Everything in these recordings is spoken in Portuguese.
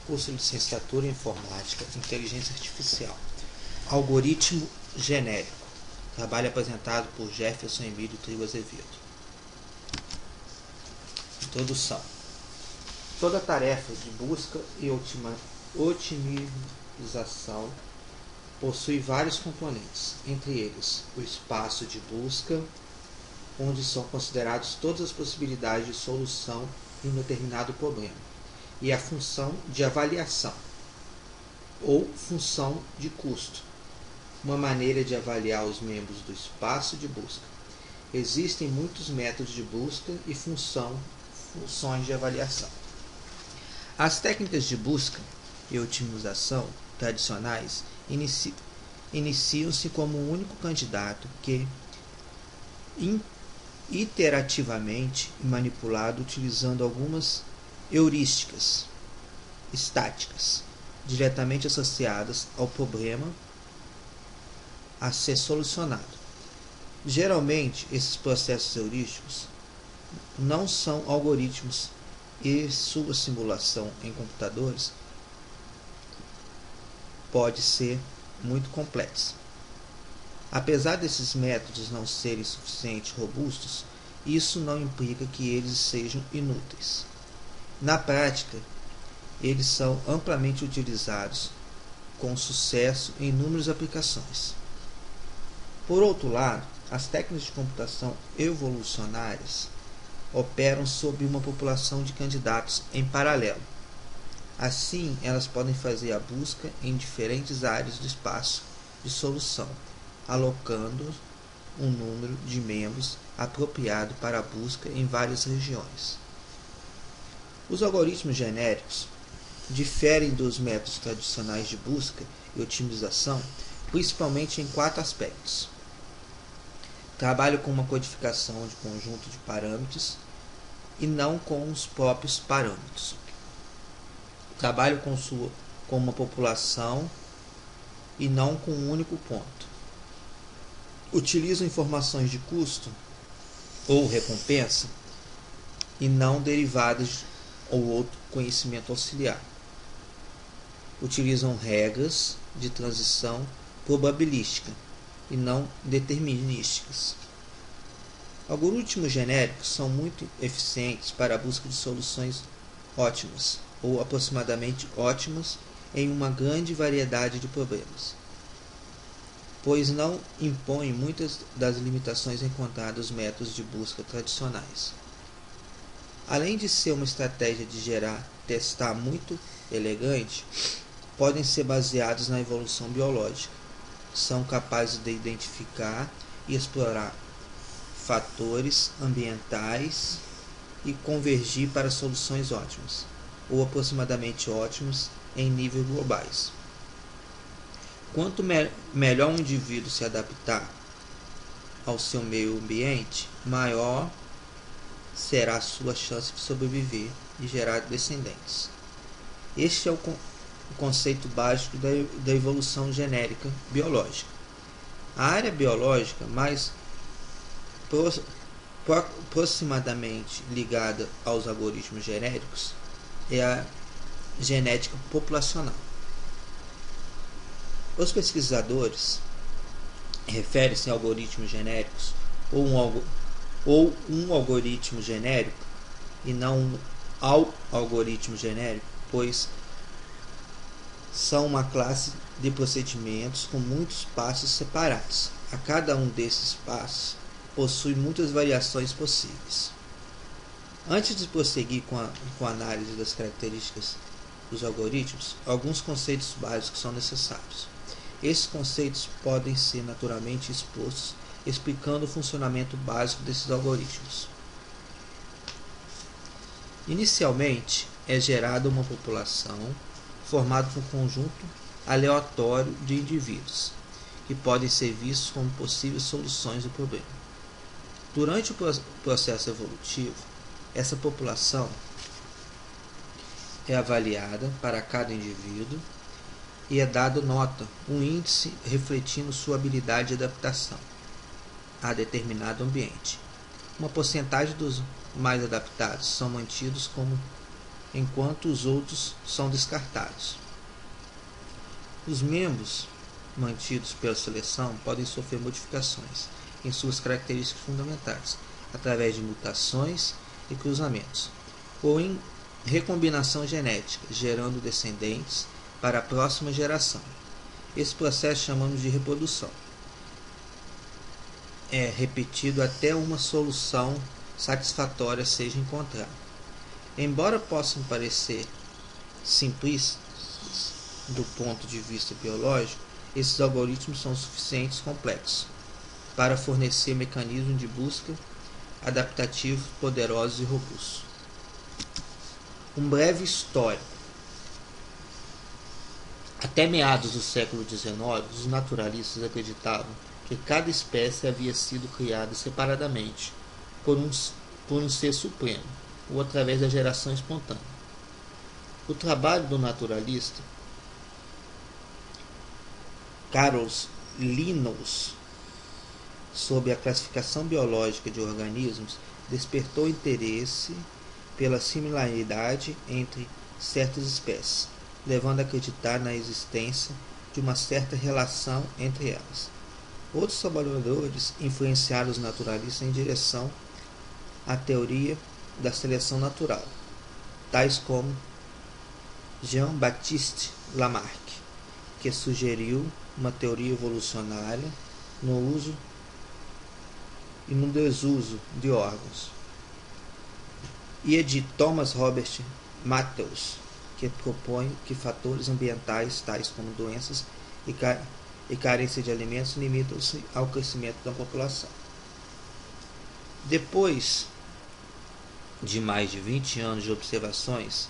curso de licenciatura em informática, inteligência artificial. Algoritmo genérico. Trabalho apresentado por Jefferson Emílio Trigo Azevedo. Introdução. Toda tarefa de busca e otimização possui vários componentes, entre eles o espaço de busca, onde são consideradas todas as possibilidades de solução de um determinado problema, e a função de avaliação, ou função de custo, uma maneira de avaliar os membros do espaço de busca. Existem muitos métodos de busca e funções de avaliação. As técnicas de busca e otimização tradicionais iniciam-se como um único candidato que iterativamente manipulado utilizando algumas heurísticas estáticas diretamente associadas ao problema a ser solucionado. Geralmente, esses processos heurísticos não são algoritmos e sua simulação em computadores pode ser muito complexa. Apesar desses métodos não serem suficientemente robustos, isso não implica que eles sejam inúteis. Na prática, eles são amplamente utilizados com sucesso em inúmeras aplicações. Por outro lado, as técnicas de computação evolucionárias operam sob uma população de candidatos em paralelo. Assim, elas podem fazer a busca em diferentes áreas do espaço de solução, alocando um número de membros apropriado para a busca em várias regiões. Os algoritmos genéricos diferem dos métodos tradicionais de busca e otimização principalmente em 4 aspectos. Trabalham com uma codificação de conjunto de parâmetros e não com os próprios parâmetros. Trabalham com uma população e não com um único ponto. Utilizam informações de custo ou recompensa e não derivadas ou outro conhecimento auxiliar. Utilizam regras de transição probabilística e não determinísticas. Algoritmos genéricos são muito eficientes para a busca de soluções ótimas ou aproximadamente ótimas em uma grande variedade de problemas, pois não impõem muitas das limitações encontradas nos métodos de busca tradicionais. Além de ser uma estratégia de testar muito elegante, podem ser baseados na evolução biológica. São capazes de identificar e explorar fatores ambientais e convergir para soluções ótimas, ou aproximadamente ótimas em níveis globais. Quanto melhor um indivíduo se adaptar ao seu meio ambiente, maior será a sua chance de sobreviver e gerar descendentes. Este é o conceito básico da evolução genérica biológica. A área biológica mais aproximadamente ligada aos algoritmos genéricos é a genética populacional. Os pesquisadores referem-se a algoritmos genéricos ou um algoritmo genérico e não ao algoritmo genérico, pois são uma classe de procedimentos com muitos passos separados. A cada um desses passos possui muitas variações possíveis. Antes de prosseguir com a análise das características dos algoritmos, alguns conceitos básicos são necessários. Esses conceitos podem ser naturalmente expostos explicando o funcionamento básico desses algoritmos. Inicialmente, é gerada uma população formada por um conjunto aleatório de indivíduos, que podem ser vistos como possíveis soluções do problema. Durante o processo evolutivo, essa população é avaliada para cada indivíduo e é dado nota, um índice refletindo sua habilidade de adaptação a determinado ambiente. Uma porcentagem dos mais adaptados são mantidos como enquanto os outros são descartados. Os membros mantidos pela seleção podem sofrer modificações em suas características fundamentais, através de mutações e cruzamentos, ou em recombinação genética, gerando descendentes para a próxima geração. Esse processo chamamos de reprodução. É repetido até uma solução satisfatória seja encontrada. Embora possam parecer simplistas do ponto de vista biológico, esses algoritmos são suficientemente complexos para fornecer mecanismos de busca adaptativos poderosos e robustos. Um breve histórico. Até meados do século XIX, os naturalistas acreditavam que cada espécie havia sido criada separadamente por um ser supremo, ou através da geração espontânea. O trabalho do naturalista Carol Linnaeus sobre a classificação biológica de organismos despertou interesse pela similaridade entre certas espécies, levando a acreditar na existência de uma certa relação entre elas. Outros trabalhadores influenciaram os naturalistas em direção à teoria da seleção natural, tais como Jean-Baptiste Lamarck, que sugeriu uma teoria evolucionária no uso e no desuso de órgãos, e a de Thomas Robert Malthus, que propõe que fatores ambientais tais como doenças e carência de alimentos limitam-se ao crescimento da população. Depois de mais de 20 anos de observações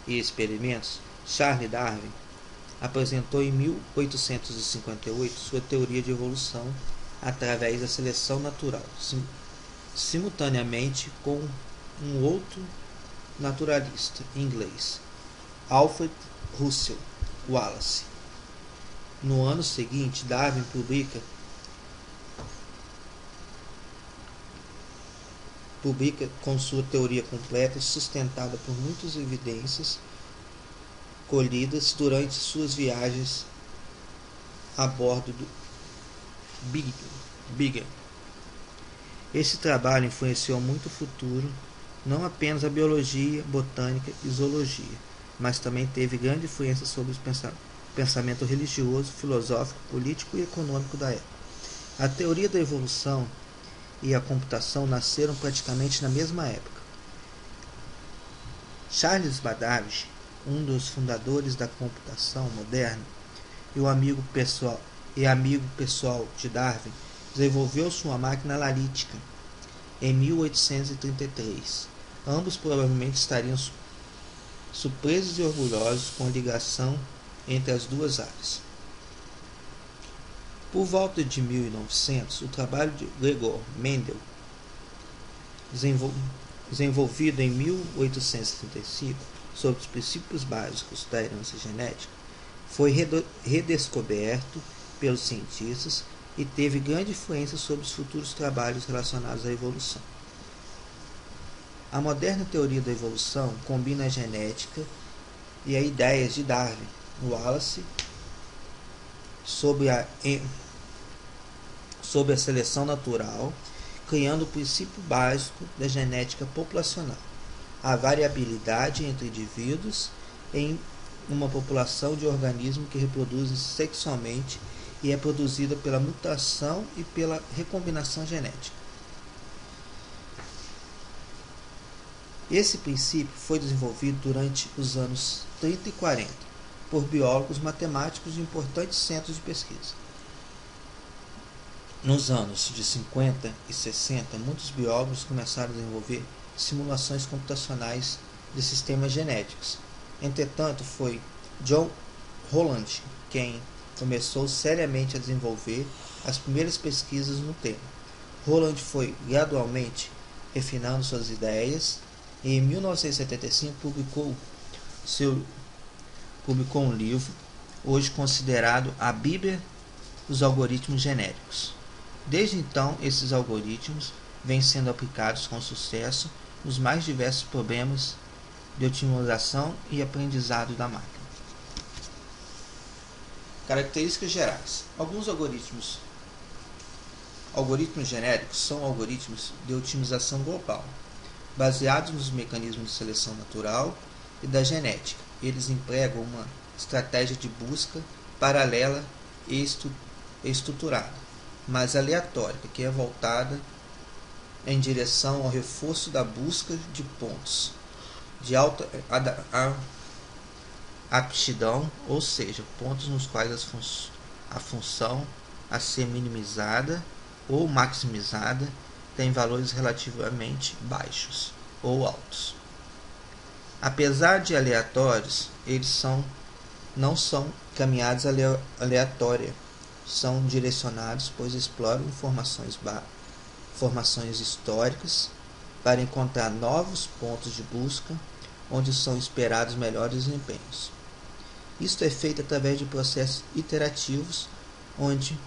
e experimentos, Charles Darwin apresentou em 1858 sua teoria de evolução através da seleção natural, simultaneamente com um outro naturalista inglês, Alfred Russel Wallace. No ano seguinte, Darwin publica com sua teoria completa, sustentada por muitas evidências colhidas durante suas viagens a bordo do Beagle. Esse trabalho influenciou muito o futuro, não apenas a biologia, botânica e zoologia, mas também teve grande influência sobre o pensamento religioso, filosófico, político e econômico da época. A teoria da evolução e a computação nasceram praticamente na mesma época. Charles Babbage, um dos fundadores da computação moderna e amigo pessoal de Darwin, desenvolveu sua máquina analítica em 1833. Ambos provavelmente estariam surpresos e orgulhosos com a ligação entre as duas áreas. Por volta de 1900, o trabalho de Gregor Mendel, desenvolvido em 1835 sobre os princípios básicos da herança genética, foi redescoberto pelos cientistas e teve grande influência sobre os futuros trabalhos relacionados à evolução. A moderna teoria da evolução combina a genética e as ideias de Darwin, Wallace, sobre a seleção natural, criando o princípio básico da genética populacional, a variabilidade entre indivíduos em uma população de organismos que reproduzem sexualmente e é produzida pela mutação e pela recombinação genética. Esse princípio foi desenvolvido durante os anos 30 e 40 por biólogos matemáticos de importantes centros de pesquisa. Nos anos de 50 e 60, muitos biólogos começaram a desenvolver simulações computacionais de sistemas genéticos. Entretanto, foi John Holland quem começou seriamente a desenvolver as primeiras pesquisas no tema. Holland foi gradualmente refinando suas ideias e em 1975 publicou um livro, hoje considerado a Bíblia dos algoritmos genéticos. Desde então, esses algoritmos vêm sendo aplicados com sucesso nos mais diversos problemas de otimização e aprendizado da máquina. Características gerais. Alguns algoritmos genéricos são algoritmos de otimização global, baseados nos mecanismos de seleção natural e da genética. Eles empregam uma estratégia de busca paralela e estruturada, mas aleatória, que é voltada em direção ao reforço da busca de pontos de alta aptidão, ou seja, pontos nos quais a função a ser minimizada ou maximizada tem valores relativamente baixos ou altos. Apesar de aleatórios, eles não são caminhadas aleatórias, são direcionados, pois exploram informações históricas para encontrar novos pontos de busca onde são esperados melhores desempenhos. Isto é feito através de processos iterativos, onde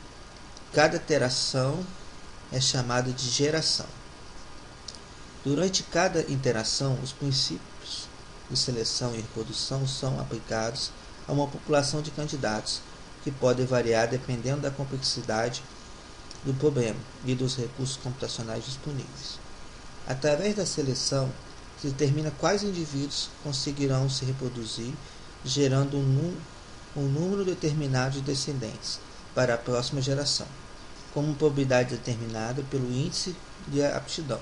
cada iteração é chamada de geração. Durante cada interação, os princípios de seleção e reprodução são aplicados a uma população de candidatos, que pode variar dependendo da complexidade do problema e dos recursos computacionais disponíveis. Através da seleção, se determina quais indivíduos conseguirão se reproduzir, gerando um número determinado de descendentes para a próxima geração, como uma probabilidade determinada pelo índice de aptidão.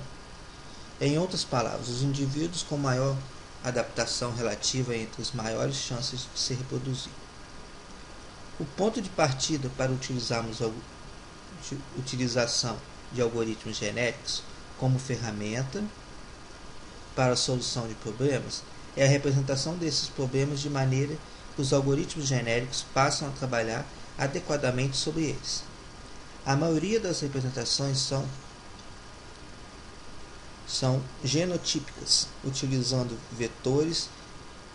Em outras palavras, os indivíduos com maior adaptação relativa entre as maiores chances de se reproduzir. O ponto de partida para utilização de algoritmos genéricos como ferramenta para a solução de problemas é a representação desses problemas de maneira que os algoritmos genéricos passam a trabalhar adequadamente sobre eles. A maioria das representações são genotípicas, utilizando vetores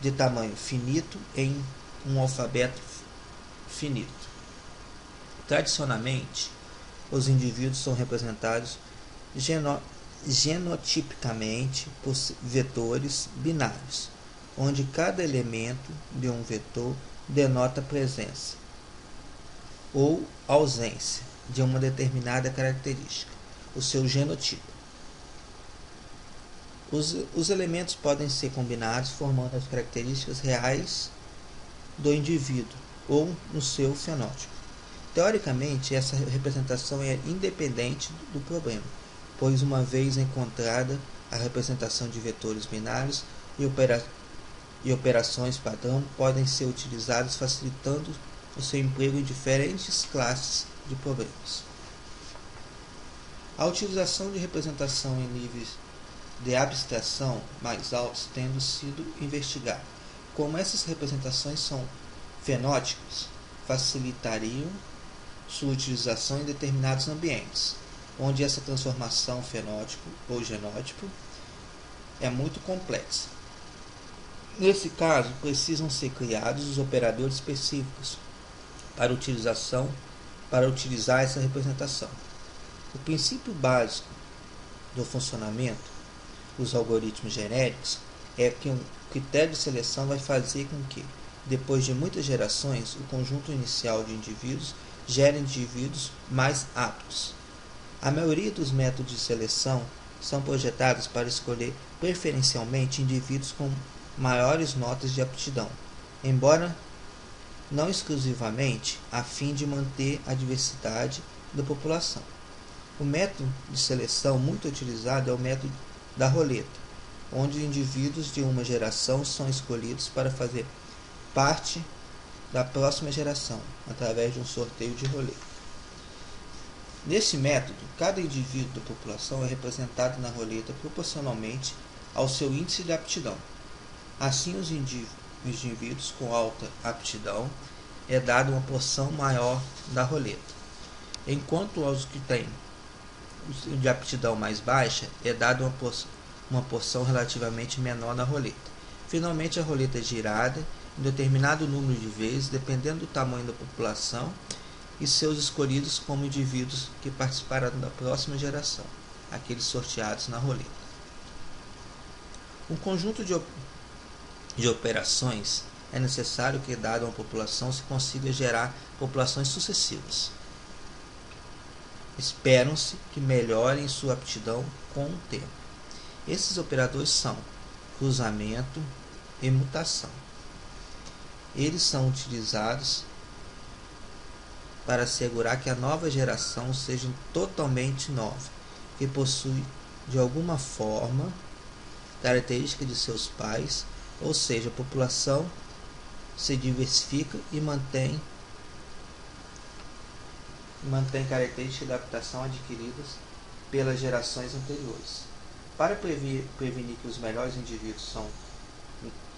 de tamanho finito em um alfabeto finito. Tradicionalmente, os indivíduos são representados genotipicamente por vetores binários, onde cada elemento de um vetor denota presença ou ausência de uma determinada característica, o seu genotipo. Os elementos podem ser combinados formando as características reais do indivíduo ou no seu fenótipo. Teoricamente, essa representação é independente do problema, pois uma vez encontrada a representação de vetores binários e operações padrão podem ser utilizadas, facilitando o seu emprego em diferentes classes de problemas. A utilização de representação em níveis de abstração mais altos tendo sido investigada. Como essas representações são fenóticas, facilitariam sua utilização em determinados ambientes, onde essa transformação fenótipo ou genótipo é muito complexa. Nesse caso, precisam ser criados os operadores específicos para utilizar essa representação. O princípio básico do funcionamento dos algoritmos genéricos é que um critério de seleção vai fazer com que, depois de muitas gerações, o conjunto inicial de indivíduos gere indivíduos mais aptos. A maioria dos métodos de seleção são projetados para escolher preferencialmente indivíduos com maiores notas de aptidão, embora não exclusivamente a fim de manter a diversidade da população. O método de seleção muito utilizado é o método da roleta, onde indivíduos de uma geração são escolhidos para fazer parte da próxima geração, através de um sorteio de roleta. Nesse método, cada indivíduo da população é representado na roleta proporcionalmente ao seu índice de aptidão. Assim, os indivíduos com alta aptidão é dado uma porção maior da roleta, enquanto aos que têm de aptidão mais baixa é dado uma porção relativamente menor na roleta. Finalmente, a roleta é girada em determinado número de vezes, dependendo do tamanho da população e seus escolhidos como indivíduos que participarão da próxima geração, aqueles sorteados na roleta. Um conjunto de operações, é necessário que, dada uma população, se consiga gerar populações sucessivas. Esperam-se que melhorem sua aptidão com o tempo. Esses operadores são cruzamento e mutação. Eles são utilizados para assegurar que a nova geração seja totalmente nova, que possui de alguma forma característica de seus pais, ou seja, a população se diversifica e mantém características de adaptação adquiridas pelas gerações anteriores. Para prevenir que os melhores indivíduos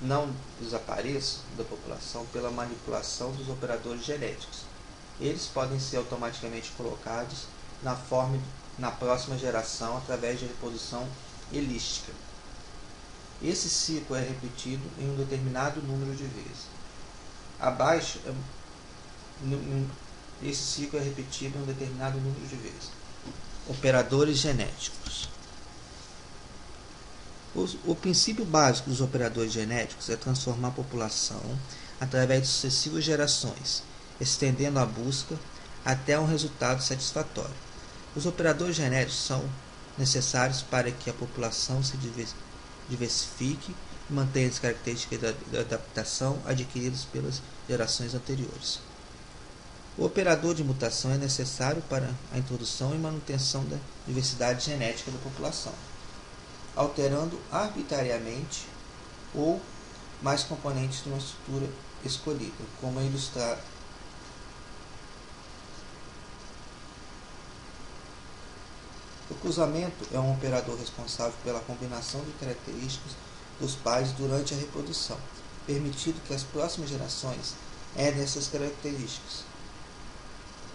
não desapareçam da população pela manipulação dos operadores genéticos, eles podem ser automaticamente colocados na próxima geração através de reprodução elística. Esse ciclo é repetido em um determinado número de vezes. Esse ciclo é repetido em um determinado número de vezes. Operadores genéticos. O princípio básico dos operadores genéticos é transformar a população através de sucessivas gerações, estendendo a busca até um resultado satisfatório. Os operadores genéticos são necessários para que a população se diversifique e mantenha as características de adaptação adquiridas pelas gerações anteriores. O operador de mutação é necessário para a introdução e manutenção da diversidade genética da população, alterando arbitrariamente ou mais componentes de uma estrutura escolhida, como é ilustrado. O cruzamento é um operador responsável pela combinação de características dos pais durante a reprodução, permitindo que as próximas gerações herdem essas características.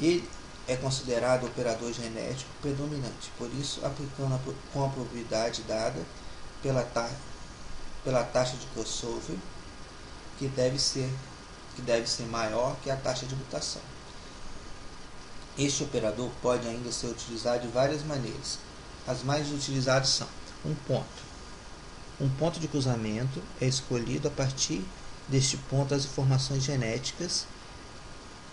Ele é considerado o operador genético predominante, por isso, aplicando com a probabilidade dada pela taxa de crossover, que deve ser maior que a taxa de mutação. Este operador pode ainda ser utilizado de várias maneiras. As mais utilizadas são um ponto. Um ponto de cruzamento é escolhido a partir deste ponto as informações genéticas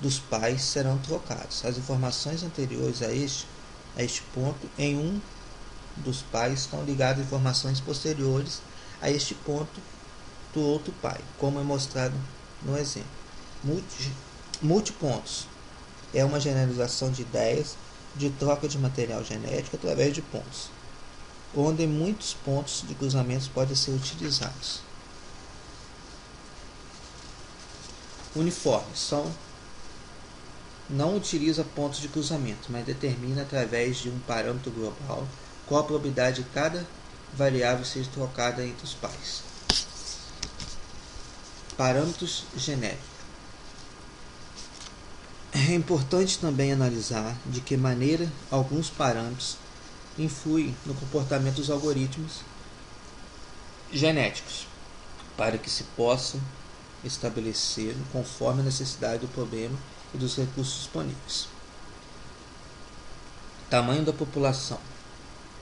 dos pais serão trocadas. As informações anteriores a este ponto em um dos pais estão ligadas a informações posteriores a este ponto do outro pai, como é mostrado no exemplo. Multipontos é uma generalização de ideias de troca de material genético através de pontos, onde muitos pontos de cruzamento podem ser utilizados. Uniformes não utiliza pontos de cruzamento, mas determina através de um parâmetro global qual a probabilidade de cada variável ser trocada entre os pais. Parâmetros genéticos. É importante também analisar de que maneira alguns parâmetros influem no comportamento dos algoritmos genéticos, para que se possam estabelecer conforme a necessidade do problema e dos recursos disponíveis. Tamanho da população.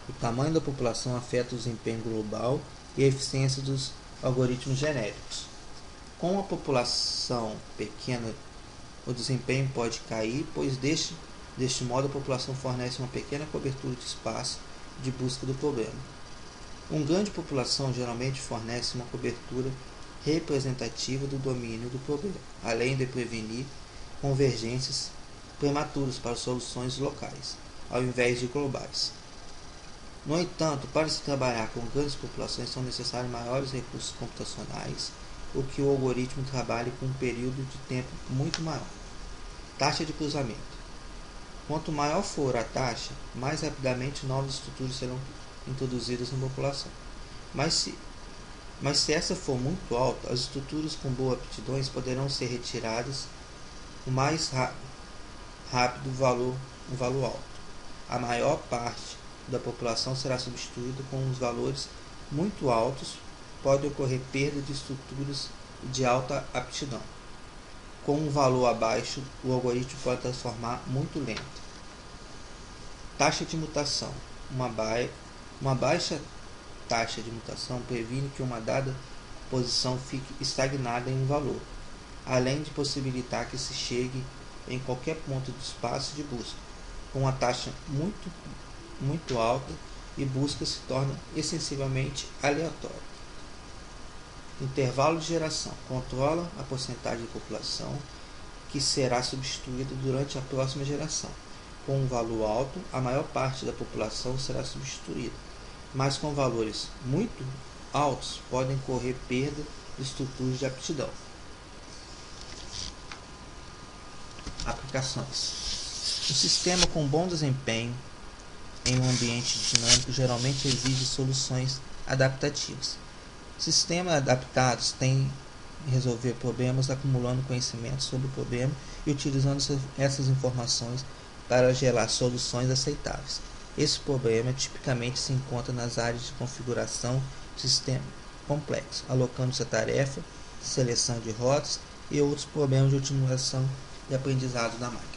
O tamanho da população afeta o desempenho global e a eficiência dos algoritmos genéticos. Com a população pequena, o desempenho pode cair, pois deste modo a população fornece uma pequena cobertura de espaço de busca do problema. Uma grande população geralmente fornece uma cobertura representativa do domínio do problema, além de prevenir convergências prematuras para soluções locais, ao invés de globais. No entanto, para se trabalhar com grandes populações são necessários maiores recursos computacionais, o que o algoritmo trabalha com um período de tempo muito maior. Taxa de cruzamento. Quanto maior for a taxa, mais rapidamente novas estruturas serão introduzidas na população. Mas se essa for muito alta, as estruturas com boas aptidões poderão ser retiradas o mais rápido um valor alto. A maior parte da população será substituída com os valores muito altos. Pode ocorrer perda de estruturas de alta aptidão. Com um valor abaixo, o algoritmo pode transformar muito lento. Taxa de mutação. Uma baixa taxa de mutação previne que uma dada posição fique estagnada em um valor, além de possibilitar que se chegue em qualquer ponto do espaço de busca, com uma taxa muito alta, e busca se torna excessivamente aleatória. Intervalo de geração controla a porcentagem de população que será substituída durante a próxima geração. Com um valor alto, a maior parte da população será substituída, mas com valores muito altos podem correr perda de estruturas de aptidão. Aplicações. Um sistema com bom desempenho em um ambiente dinâmico geralmente exige soluções adaptativas. Sistemas adaptados têm que resolver problemas acumulando conhecimento sobre o problema e utilizando essas informações para gerar soluções aceitáveis. Esse problema tipicamente se encontra nas áreas de configuração do sistema complexo, alocando-se a tarefa, seleção de rotas e outros problemas de otimização de aprendizado da máquina.